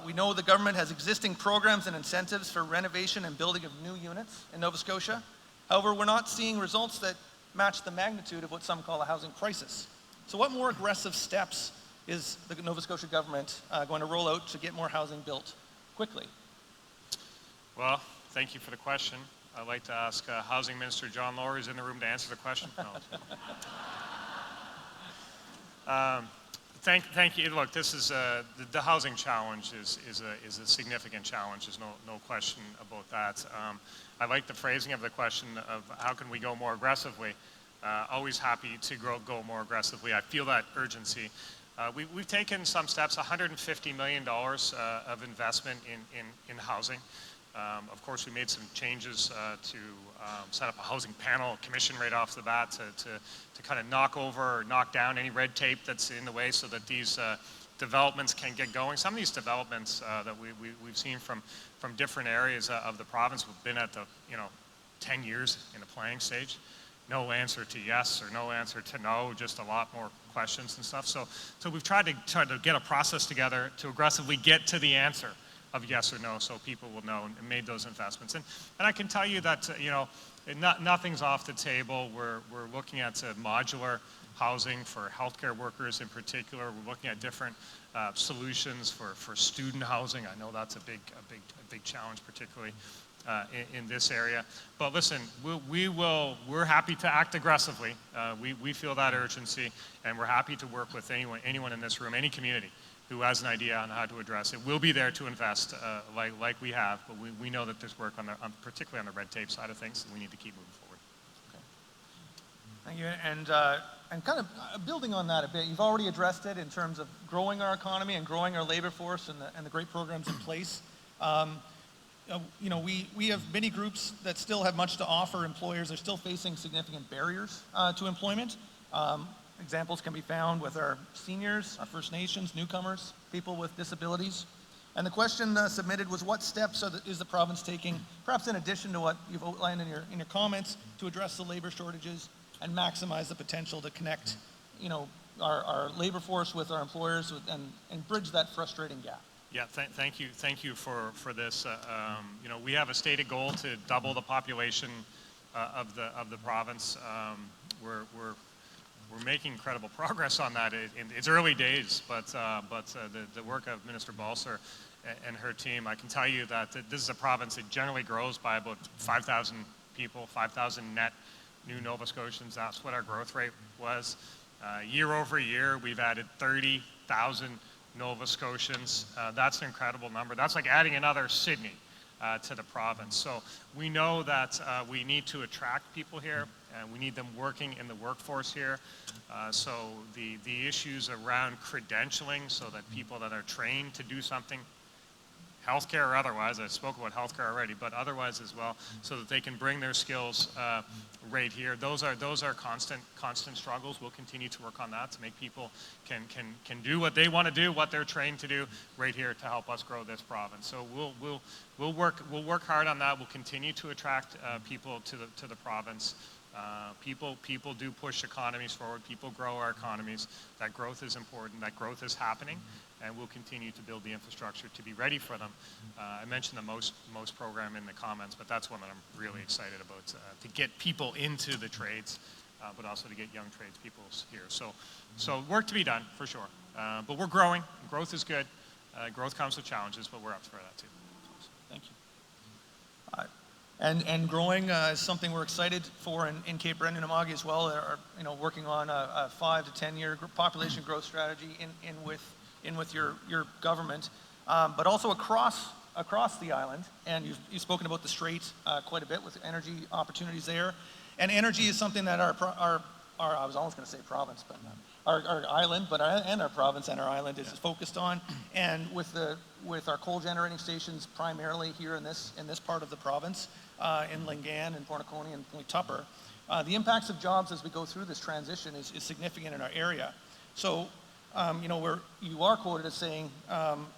We know the government has existing programs and incentives for renovation and building of new units in Nova Scotia. However, we're not seeing results that match the magnitude of what some call a housing crisis. So what more aggressive steps is the Nova Scotia government going to roll out to get more housing built quickly?
Well, thank you for the question. I'd like to ask Housing Minister John Lower, who's in the room, to answer the question. No. Thank you. Look, this is the housing challenge is a significant challenge. There's no question about that. I like the phrasing of the question of how can we go more aggressively. Always happy to go more aggressively. I feel that urgency. We've taken some steps, $150 million of investment in housing. Of course, we made some changes to set up a housing panel commission right off the bat to kind of knock down any red tape that's in the way so that these developments can get going. Some of these developments that we've seen from different areas of the province have been at the 10 years in the planning stage. No answer to yes or no answer to no, just a lot more questions and stuff. So we've tried to get a process together to aggressively get to the answer of yes or no, so people will know and made those investments. And I can tell you that nothing's off the table. We're looking at modular housing for healthcare workers in particular. We're looking at different solutions for student housing. I know that's a big challenge, particularly in this area. But listen, we're happy to act aggressively. We feel that urgency, and we're happy to work with anyone in this room, any community who has an idea on how to address it. We'll be there to invest like we have, but we know that there's work particularly on the red tape side of things, and we need to keep moving forward.
Thank you. And kind of building on that a bit, you've already addressed it in terms of growing our economy and growing our labor force and the great programs in place. We have many groups that still have much to offer. Employers are still facing significant barriers to employment. Examples can be found with our seniors, our First Nations, newcomers, people with disabilities. And the question submitted was, what steps is the province taking, perhaps in addition to what you've outlined in your comments, to address the labor shortages and maximize the potential to connect our labor force with our employers and bridge that frustrating gap?
Yeah, thank you for this. We have a stated goal to double the population of the province. We're making incredible progress on that. It's early days, but the work of Minister Balser and her team, I can tell you that this is a province that generally grows by about 5,000 people, 5,000 net new Nova Scotians. That's what our growth rate was. Year over year, we've added 30,000 Nova Scotians. That's an incredible number. That's like adding another Sydney to the province. So we know that we need to attract people here, and we need them working in the workforce here. So the issues around credentialing, so that people that are trained to do something, healthcare or otherwise, I spoke about healthcare already, but otherwise as well, so that they can bring their skills right here. Those are constant struggles. We'll continue to work on that to make people can do what they want to do, what they're trained to do right here to help us grow this province. So we'll work hard on that. We'll continue to attract people to the province. People do push economies forward. People grow our economies. That growth is important. That growth is happening, and we'll continue to build the infrastructure to be ready for them. I mentioned the most program in the comments, but that's one that I'm really excited about, to get people into the trades, but also to get young tradespeople here. So work to be done for sure. But we're growing. Growth is good. Growth comes with challenges, but we're up for that too.
Thank you. And growing is something we're excited for in Cape Breton and Amagi as well. Are working on a 5 to 10 year population growth strategy in with your government, but also across the island. And you've spoken about the Strait quite a bit with energy opportunities there. And energy is something that our I was almost going to say province, but our island, and our province and our island is focused on. And with our coal generating stations primarily here in this part of the province, in Lingan and Porniconi and Point Tupper, the impacts of jobs as we go through this transition is significant in our area. So, you are quoted as saying,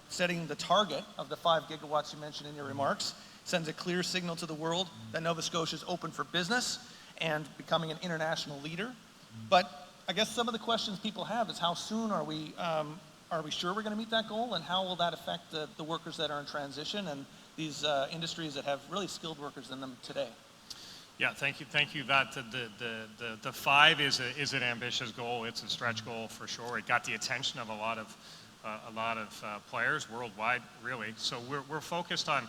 setting the target of the 5 gigawatts you mentioned in your remarks sends a clear signal to the world that Nova Scotia is open for business and becoming an international leader. But I guess some of the questions people have is, how soon are we sure we're going to meet that goal, and how will that affect the workers that are in transition and these industries that have really skilled workers in them today?
Yeah, thank you. That the 5 is an ambitious goal. It's a stretch goal for sure. It got the attention of a lot of players worldwide, really. So we're focused on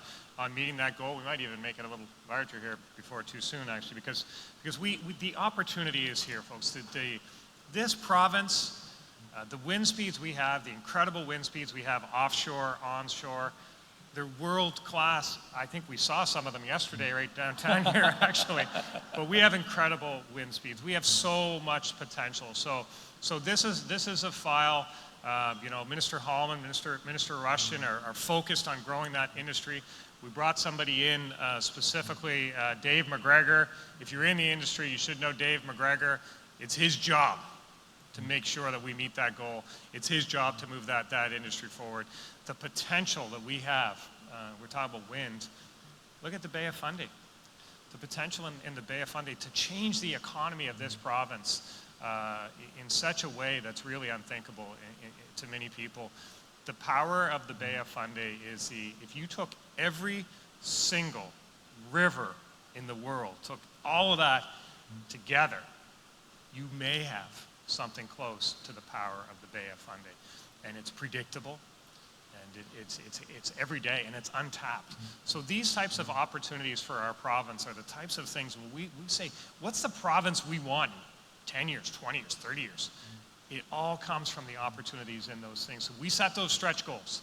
meeting that goal. We might even make it a little larger here before too soon, actually, because the opportunity is here, folks. This province The wind speeds we have, the incredible wind speeds we have offshore, onshore, they're world class. I think we saw some of them yesterday right downtown here actually. But we have incredible wind speeds. We have so much potential. So this is a file. Minister Hallman, Minister Rushton are focused on growing that industry. We brought somebody in specifically, Dave McGregor. If you're in the industry, you should know Dave McGregor. It's his job to make sure that we meet that goal. It's his job to move that industry forward. The potential that we have, we're talking about wind. Look at the Bay of Fundy. The potential in the Bay of Fundy to change the economy of this province in such a way that's really unthinkable to many people. The power of the Bay of Fundy is if you took every single river in the world, took all of that together, you may have something close to the power of the Bay of Fundy. And it's predictable, and it's every day, and it's untapped. So these types of opportunities for our province are the types of things when we say, what's the province we want in 10 years, 20 years, 30 years? It all comes from the opportunities in those things. So we set those stretch goals,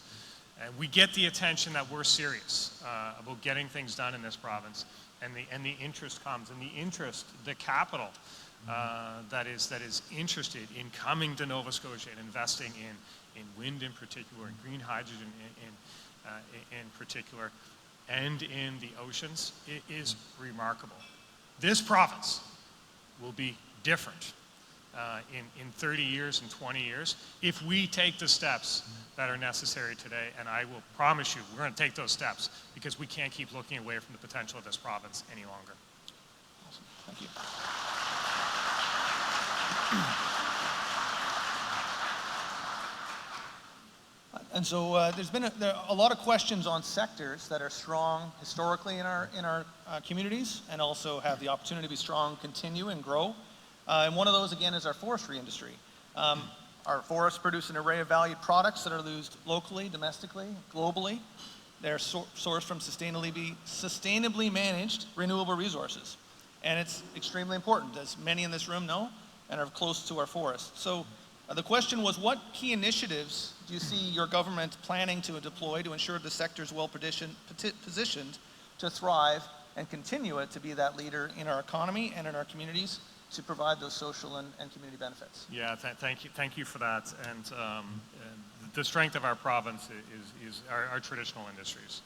and we get the attention that we're serious about getting things done in this province, and the interest comes, and the capital that is interested in coming to Nova Scotia and investing in wind in particular, and green hydrogen in particular, and in the oceans, it is remarkable. This province will be different in 30 years and 20 years if we take the steps that are necessary today, and I will promise you we're going to take those steps because we can't keep looking away from the potential of this province any longer.
Awesome. Thank you. And so there's been a lot of questions on sectors that are strong historically in our communities, and also have the opportunity to be strong, continue, and grow. And one of those, again, is our forestry industry. Our forests produce an array of valued products that are used locally, domestically, globally. They're sourced from sustainably managed renewable resources. And it's extremely important, as many in this room know, and are close to our forests. So the question was, what key initiatives do you see your government planning to deploy to ensure the sector is well positioned to thrive and continue it to be that leader in our economy and in our communities to provide those social and community benefits?
Yeah, thank you for that. And the strength of our province is our traditional industries.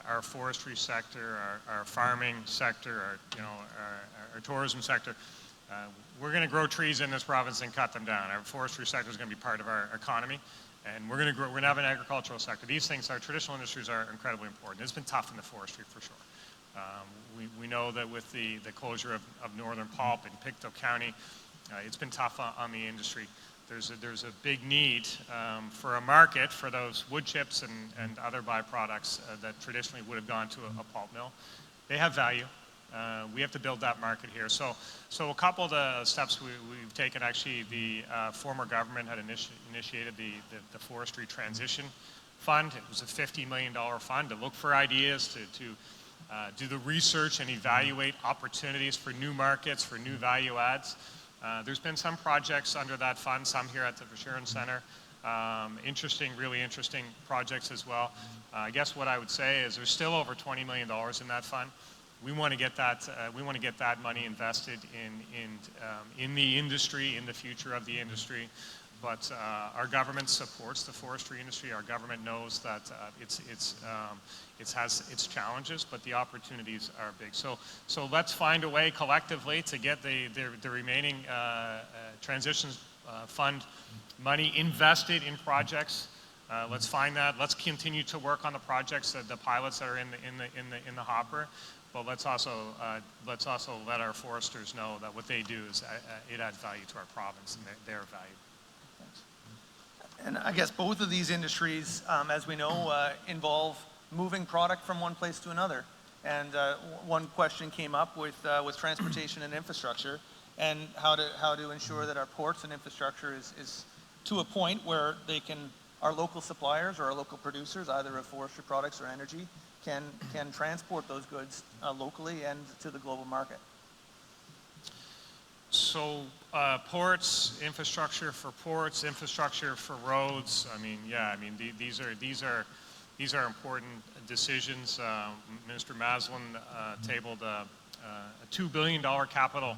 Our forestry sector, our farming sector, our tourism sector. We're going to grow trees in this province and cut them down. Our forestry sector is going to be part of our economy, and we're going to have an agricultural sector. These things, our traditional industries, are incredibly important. It's been tough in the forestry for sure. We know that with the closure of Northern Pulp in Pictou County, it's been tough on the industry. There's a big need for a market for those wood chips and other byproducts that traditionally would have gone to a pulp mill. They have value. We have to build that market here. So a couple of the steps we've taken, actually, the former government had initiated the Forestry Transition Fund. It was a $50 million fund to look for ideas, to do the research and evaluate opportunities for new markets, for new value adds. There's been some projects under that fund, some here at the Verschuren Center. Really interesting projects as well. I guess what I would say is there's still over $20 million in that fund. We want to get that. We want to get that money invested in the industry, in the future of the industry. But our government supports the forestry industry. Our government knows that it has its challenges, but the opportunities are big. So let's find a way collectively to get the remaining transitions fund money invested in projects. Let's find that. Let's continue to work on the projects, the pilots that are in the hopper. But let's also let our foresters know that what they do is it adds value to our province, and they're valued.
Thanks. And I guess both of these industries, as we know, involve moving product from one place to another. And one question came up with transportation and infrastructure, and how to ensure that our ports and infrastructure is to a point where our local suppliers or our local producers, either of forestry products or energy, can transport those goods locally and to the global market.
So ports, infrastructure for ports, infrastructure for roads. I mean, yeah. I mean, these are important decisions. Minister Maslin tabled a $2 billion capital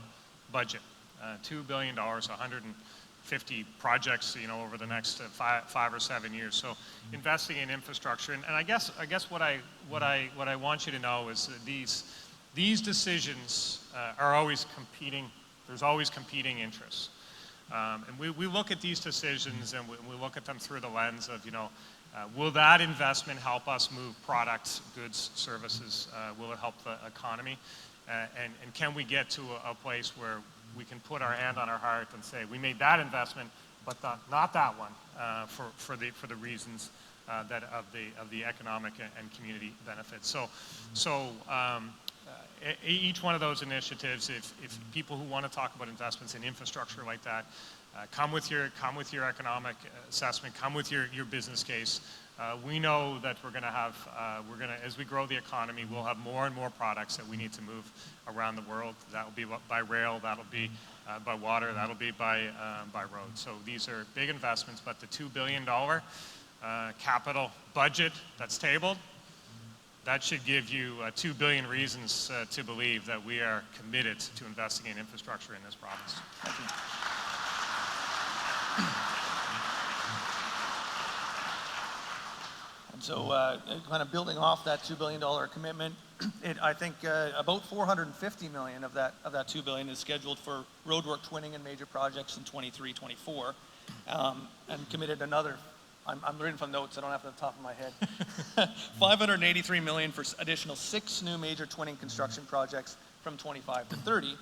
budget. $2 billion, 150 projects, over the next 5 or 7 years. So investing in infrastructure, and I guess what I want you to know is that these decisions are always competing. There's always competing interests. And we look at these decisions and we look at them through the lens of, will that investment help us move products, goods, services? Will it help the economy? And can we get to a place where we can put our hand on our heart and say, we made that investment, but not that one, for the reasons that of the economic and community benefits. So each one of those initiatives, if people who want to talk about investments in infrastructure like that, come with your economic assessment, come with your business case. We know that as we grow the economy, we'll have more and more products that we need to move around the world. That will be by rail, that'll be by water, that'll be by road. So these are big investments, but the $2 billion capital budget that's tabled, that should give you 2 billion reasons to believe that we are committed to investing in infrastructure in this province.
Thank you. And so, kind of building off that $2 billion commitment, I think about $450 million of that $2 billion is scheduled for roadwork twinning and major projects in 23-24, and committed another. I'm reading from notes, I don't have it at the top of my head. $583 million for additional 6 new major twinning construction projects from 25 to 30.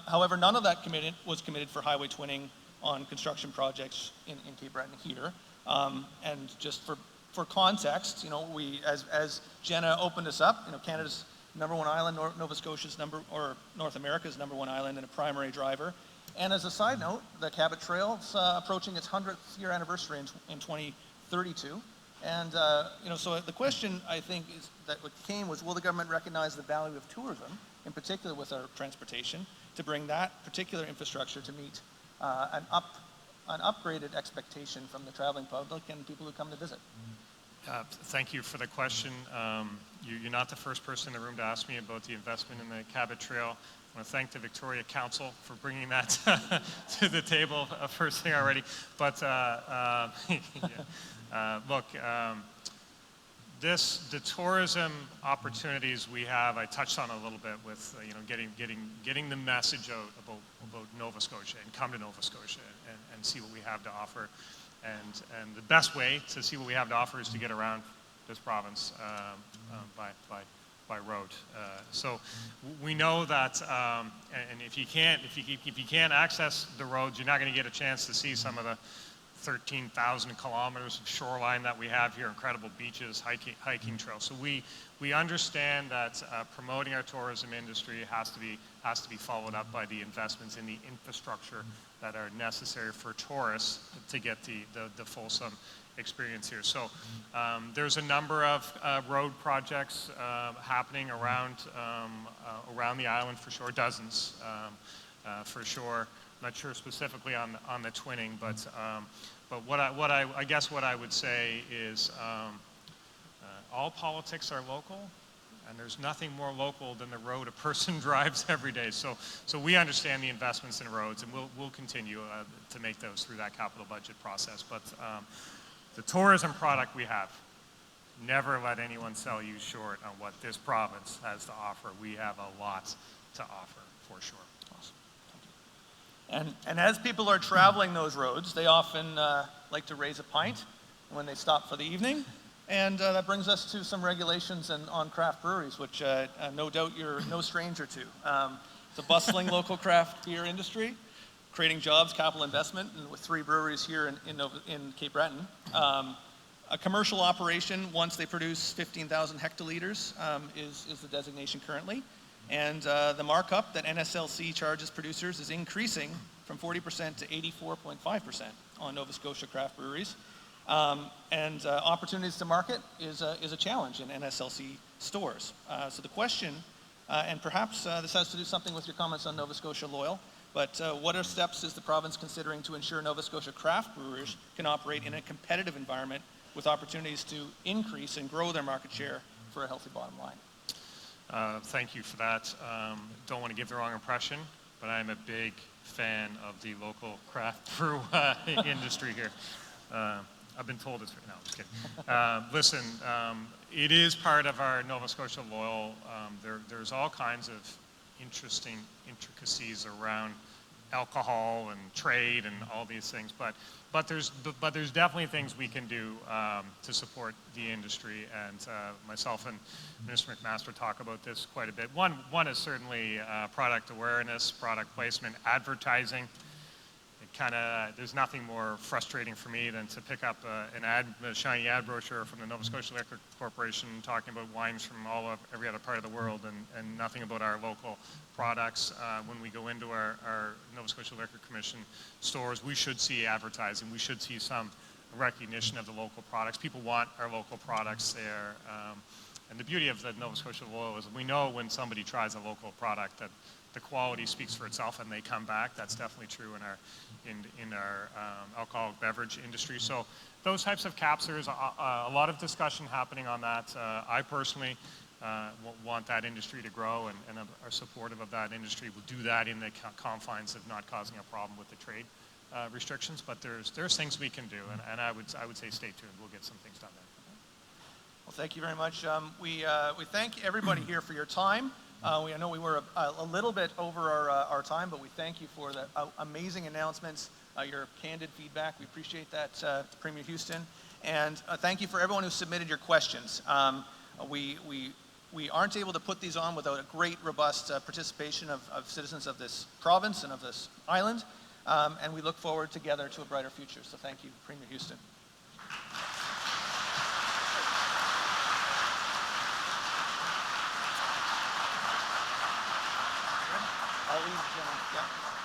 However, none of that was committed for highway twinning on construction projects in Cape Breton here. And just for context, we, as Jenna opened us up, Canada's #1 island, Nova Scotia's North America's #1 island, and a primary driver. And as a side note, the Cabot Trail is approaching its 100th year anniversary in 2032. And so the question, I think, is that what came was, will the government recognize the value of tourism, in particular with our transportation, to bring that particular infrastructure to meet an upgraded expectation from the traveling public and people who come to visit?
Thank you for the question. You're not the first person in the room to ask me about the investment in the Cabot Trail. I want to thank the Victoria Council for bringing that to the table first thing already. But look, the tourism opportunities we have, I touched on a little bit with getting the message out about Nova Scotia, and come to Nova Scotia and see what we have to offer. And the best way to see what we have to offer is to get around this province by road. So we know that, and if you can't access the roads, you're not going to get a chance to see some of the 13,000 kilometers of shoreline that we have here, incredible beaches, hiking trails. So we understand that promoting our tourism industry has to be followed up by the investments in the infrastructure that are necessary for tourists to get the fulsome experience here. So there's a number of road projects happening around the island, for sure, dozens for sure. I'm not sure specifically on the twinning, but what I guess what I would say is all politics are local, and there's nothing more local than the road a person drives every day. So we understand the investments in roads, and we'll continue to make those through that capital budget process. But the tourism product we have, never let anyone sell you short on what this province has to offer. We have a lot to offer, for sure.
Awesome. Thank you. And as people are traveling those roads, they often like to raise a pint when they stop for the evening. And that brings us to some regulations on craft breweries, which no doubt you're no stranger to. It's a bustling local craft beer industry, creating jobs, capital investment, and with 3 breweries here in Cape Breton. A commercial operation, once they produce 15,000 hectoliters, is the designation currently. And the markup that NSLC charges producers is increasing from 40% to 84.5% on Nova Scotia craft breweries. And opportunities to market is a challenge in NSLC stores. So the question, and perhaps this has to do something with your comments on Nova Scotia Loyal, But what are steps is the province considering to ensure Nova Scotia craft brewers can operate in a competitive environment with opportunities to increase and grow their market share for a healthy bottom line?
Thank you for that. Don't want to give the wrong impression, but I'm a big fan of the local craft brew industry here. I've been told it's, no, I'm just kidding. Listen, it is part of our Nova Scotia Loyal. There's all kinds of interesting intricacies around alcohol and trade and all these things, but there's definitely things we can do to support the industry, and myself and Minister McMaster talk about this quite a bit. One is certainly product awareness, product placement, advertising. There's nothing more frustrating for me than to pick up a shiny ad brochure from the Nova Scotia Liquor Corporation talking about wines from every other part of the world and nothing about our local products. When we go into our Nova Scotia Liquor Commission stores, we should see advertising. We should see some recognition of the local products. People want our local products there. And the beauty of the Nova Scotia Loyal is we know when somebody tries a local product that the quality speaks for itself and they come back. That's definitely true in our alcoholic beverage industry. So those types of caps, there's a lot of discussion happening on that. I personally want that industry to grow and are supportive of that industry. We'll do that in the confines of not causing a problem with the trade restrictions, but there's things we can do, and I would say stay tuned. We'll get some things done there.
Well, thank you very much. We thank everybody here for your time. I know we were a little bit over our time, but we thank you for the amazing announcements, your candid feedback. We appreciate that, Premier Houston. And thank you for everyone who submitted your questions. We aren't able to put these on without a great, robust participation of citizens of this province and of this island. And we look forward together to a brighter future. So thank you, Premier Houston. I'll leave, yeah.